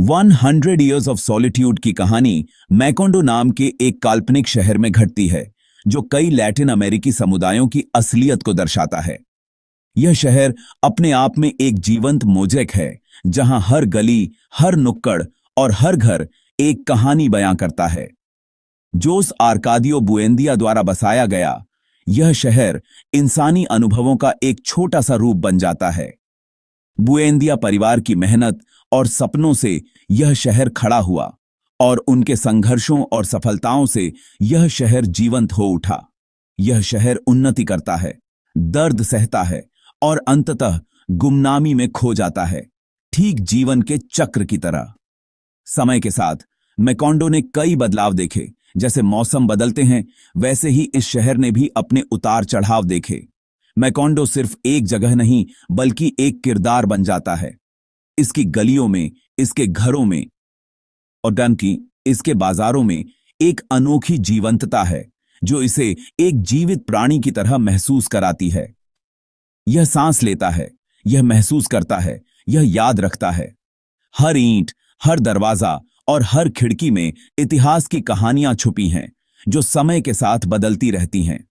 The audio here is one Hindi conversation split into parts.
100 ईयर्स ऑफ सॉलिट्यूड की कहानी मैकोंडो नाम के एक काल्पनिक शहर में घटती है, जो कई लैटिन अमेरिकी समुदायों की असलियत को दर्शाता है। यह शहर अपने आप में एक जीवंत मोज़ेक है, जहां हर गली, हर नुक्कड़ और हर घर एक कहानी बयां करता है। जोस आर्कादियो बुएंदिया द्वारा बसाया गया यह शहर इंसानी अनुभवों का एक छोटा सा रूप बन जाता है। बुएंदिया परिवार की मेहनत और सपनों से यह शहर खड़ा हुआ और उनके संघर्षों और सफलताओं से यह शहर जीवंत हो उठा। यह शहर उन्नति करता है, दर्द सहता है और अंततः गुमनामी में खो जाता है, ठीक जीवन के चक्र की तरह। समय के साथ मैकोंडो ने कई बदलाव देखे। जैसे मौसम बदलते हैं, वैसे ही इस शहर ने भी अपने उतार चढ़ाव देखे। मैकोंडो सिर्फ एक जगह नहीं, बल्कि एक किरदार बन जाता है। इसकी गलियों में, इसके घरों में और इसके बाजारों में एक अनोखी जीवंतता है, जो इसे एक जीवित प्राणी की तरह महसूस कराती है। यह सांस लेता है, यह महसूस करता है, यह याद रखता है। हर ईंट, हर दरवाजा और हर खिड़की में इतिहास की कहानियां छुपी हैं, जो समय के साथ बदलती रहती हैं।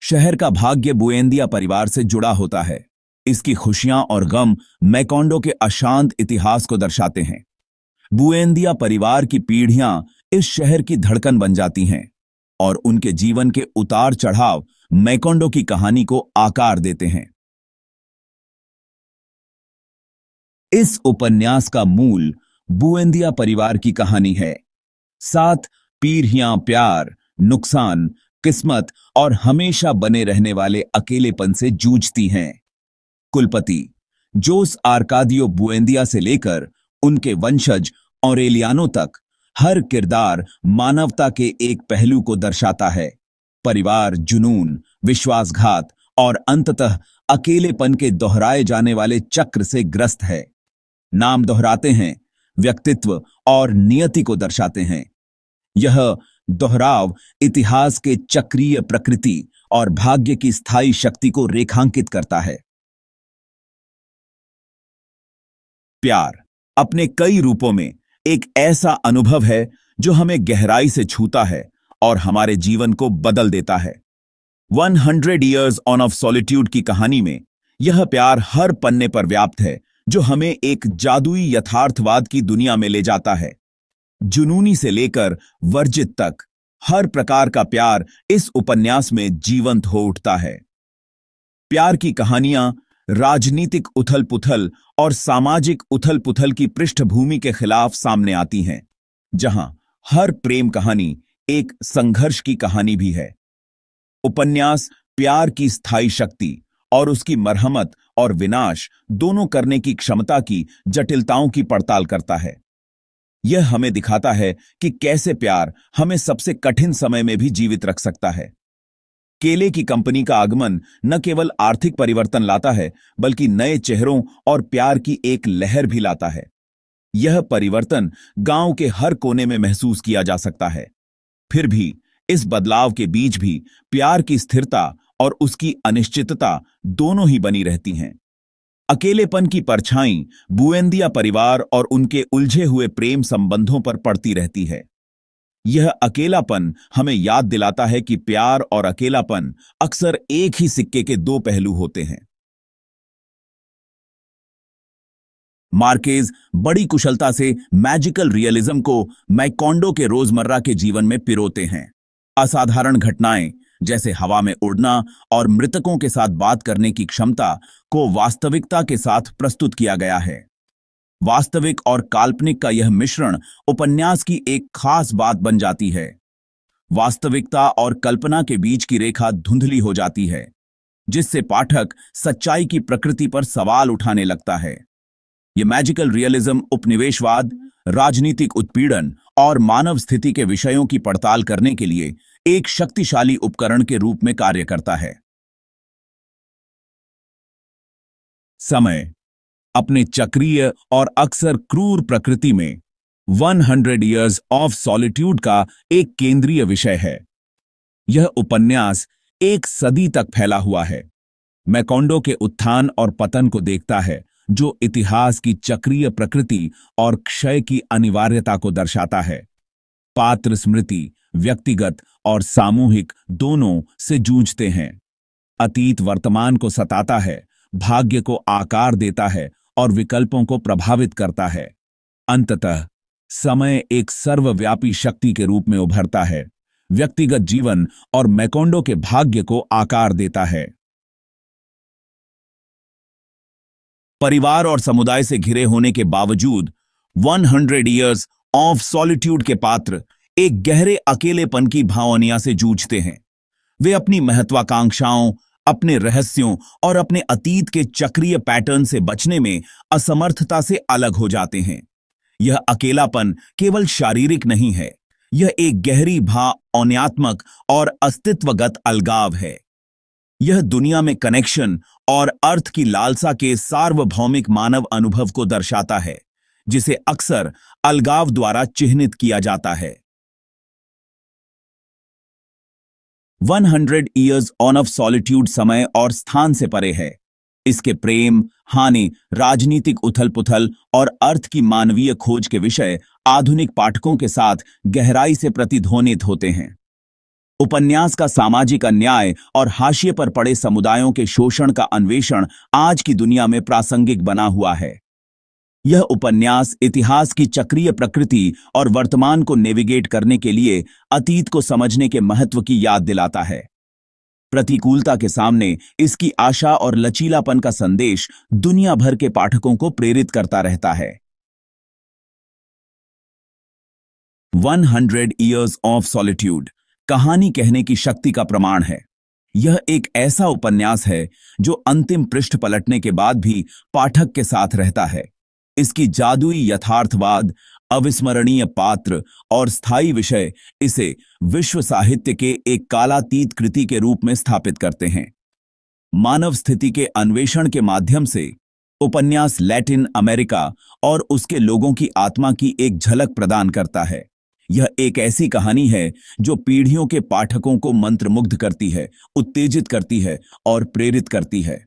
शहर का भाग्य बुएंदिया परिवार से जुड़ा होता है। इसकी खुशियां और गम मैकोंडो के अशांत इतिहास को दर्शाते हैं। बुएंदिया परिवार की पीढ़ियां इस शहर की धड़कन बन जाती हैं और उनके जीवन के उतार चढ़ाव मैकोंडो की कहानी को आकार देते हैं। इस उपन्यास का मूल बुएंदिया परिवार की कहानी है। 7 पीढ़ियां प्यार, नुकसान, किस्मत और हमेशा बने रहने वाले अकेलेपन से जूझती हैं। कुलपति जोस आर्कादियो बुएंदिया से लेकर उनके वंशज ऑरेलियानो तक, हर किरदार मानवता के एक पहलू को दर्शाता है। परिवार, जुनून, विश्वासघात और अंततः अकेलेपन के दोहराए जाने वाले चक्र से ग्रस्त है। नाम दोहराते हैं, व्यक्तित्व और नियति को दर्शाते हैं। यह दोहराव इतिहास के चक्रीय प्रकृति और भाग्य की स्थायी शक्ति को रेखांकित करता है। प्यार अपने कई रूपों में एक ऐसा अनुभव है जो हमें गहराई से छूता है और हमारे जीवन को बदल देता है। 100 ईयर्स ऑफ सॉलिट्यूड की कहानी में यह प्यार हर पन्ने पर व्याप्त है, जो हमें एक जादुई यथार्थवाद की दुनिया में ले जाता है। जुनूनी से लेकर वर्जित तक हर प्रकार का प्यार इस उपन्यास में जीवंत हो उठता है। प्यार की कहानियां राजनीतिक उथल-पुथल और सामाजिक उथल-पुथल की पृष्ठभूमि के खिलाफ सामने आती हैं, जहां हर प्रेम कहानी एक संघर्ष की कहानी भी है। उपन्यास प्यार की स्थायी शक्ति और उसकी मरहमत और विनाश दोनों करने की क्षमता की जटिलताओं की पड़ताल करता है। यह हमें दिखाता है कि कैसे प्यार हमें सबसे कठिन समय में भी जीवित रख सकता है। केले की कंपनी का आगमन न केवल आर्थिक परिवर्तन लाता है, बल्कि नए चेहरों और प्यार की एक लहर भी लाता है। यह परिवर्तन गांव के हर कोने में महसूस किया जा सकता है। फिर भी इस बदलाव के बीच भी प्यार की स्थिरता और उसकी अनिश्चितता दोनों ही बनी रहती हैं। अकेलेपन की परछाई बुएंदिया परिवार और उनके उलझे हुए प्रेम संबंधों पर पड़ती रहती है। यह अकेलापन हमें याद दिलाता है कि प्यार और अकेलापन अक्सर एक ही सिक्के के दो पहलू होते हैं। मार्केज बड़ी कुशलता से मैजिकल रियलिज्म को मैकोंडो के रोजमर्रा के जीवन में पिरोते हैं। असाधारण घटनाएं जैसे हवा में उड़ना और मृतकों के साथ बात करने की क्षमता को वास्तविकता के साथ प्रस्तुत किया गया है। वास्तविक और काल्पनिक का यह मिश्रण उपन्यास की एक खास बात बन जाती है। वास्तविकता और कल्पना के बीच की रेखा धुंधली हो जाती है, जिससे पाठक सच्चाई की प्रकृति पर सवाल उठाने लगता है। यह मैजिकल रियलिज्म उपनिवेशवाद, राजनीतिक उत्पीड़न और मानव स्थिति के विषयों की पड़ताल करने के लिए एक शक्तिशाली उपकरण के रूप में कार्य करता है। समय अपने चक्रीय और अक्सर क्रूर प्रकृति में 100 ईयर्स ऑफ सॉलिट्यूड का एक केंद्रीय विषय है। यह उपन्यास एक सदी तक फैला हुआ है। मैकोंडो के उत्थान और पतन को देखता है, जो इतिहास की चक्रीय प्रकृति और क्षय की अनिवार्यता को दर्शाता है। पात्र स्मृति, व्यक्तिगत और सामूहिक दोनों से जूझते हैं। अतीत वर्तमान को सताता है, भाग्य को आकार देता है और विकल्पों को प्रभावित करता है। अंततः समय एक सर्वव्यापी शक्ति के रूप में उभरता है, व्यक्तिगत जीवन और मैकोंडो के भाग्य को आकार देता है। परिवार और समुदाय से घिरे होने के बावजूद 100 इयर्स ऑफ सॉलिट्यूड के पात्र एक गहरे अकेलेपन की भावना से जूझते हैं। वे अपनी महत्वाकांक्षाओं, अपने रहस्यों और अपने अतीत के चक्रीय पैटर्न से बचने में असमर्थता से अलग हो जाते हैं। यह अकेलापन केवल शारीरिक नहीं है, यह एक गहरी भावनात्मक और अस्तित्वगत अलगाव है। यह दुनिया में कनेक्शन और अर्थ की लालसा के सार्वभौमिक मानव अनुभव को दर्शाता है, जिसे अक्सर अलगाव द्वारा चिह्नित किया जाता है। 100 इयर्स ऑफ सॉलिट्यूड समय और स्थान से परे है। इसके प्रेम, हानि, राजनीतिक उथल-पुथल और अर्थ की मानवीय खोज के विषय आधुनिक पाठकों के साथ गहराई से प्रतिध्वनित होते हैं। उपन्यास का सामाजिक अन्याय और हाशिए पर पड़े समुदायों के शोषण का अन्वेषण आज की दुनिया में प्रासंगिक बना हुआ है। यह उपन्यास इतिहास की चक्रीय प्रकृति और वर्तमान को नेविगेट करने के लिए अतीत को समझने के महत्व की याद दिलाता है। प्रतिकूलता के सामने इसकी आशा और लचीलापन का संदेश दुनिया भर के पाठकों को प्रेरित करता रहता है। 100 इयर्स ऑफ सॉलिट्यूड कहानी कहने की शक्ति का प्रमाण है। यह एक ऐसा उपन्यास है जो अंतिम पृष्ठ पलटने के बाद भी पाठक के साथ रहता है। इसकी जादुई यथार्थवाद, अविस्मरणीय पात्र और स्थायी विषय इसे विश्व साहित्य के एक कालातीत कृति के रूप में स्थापित करते हैं। मानव स्थिति के अन्वेषण के माध्यम से उपन्यास लैटिन अमेरिका और उसके लोगों की आत्मा की एक झलक प्रदान करता है। यह एक ऐसी कहानी है जो पीढ़ियों के पाठकों को मंत्रमुग्ध करती है, उत्तेजित करती है और प्रेरित करती है।